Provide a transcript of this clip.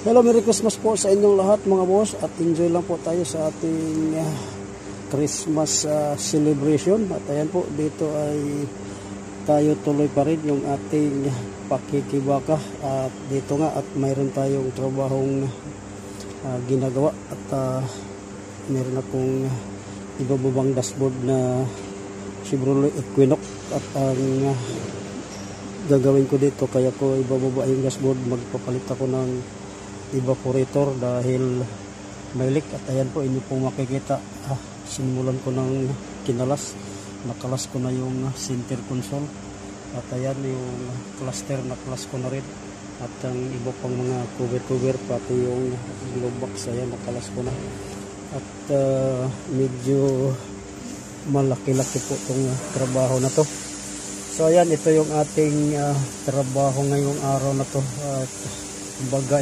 Hello, Merry Christmas po sa inyong lahat mga boss, at enjoy lang po tayo sa ating Christmas celebration. At ayan po, dito ay tayo tuloy pa rin yung ating pakikibaka, at dito nga at mayroon tayong trabahong ginagawa, at mayroon akong ibababang dashboard na Chevrolet Equinox, at ang gagawin ko dito, kaya ko ibababa yung dashboard, magpapalit ako ng evaporator dahil may leak. At ayan po, inyo pong makikita, sinimulan ko ng kinalas, nakalas ko na yung center console, at ayan yung cluster, nakalas ko na rin, at ang iba pang mga cover pati yung glove box, ayan nakalas ko na. At medyo malaki-laki po itong trabaho na to. So ayan, ito yung ating trabaho ngayong araw na to, at kumbaga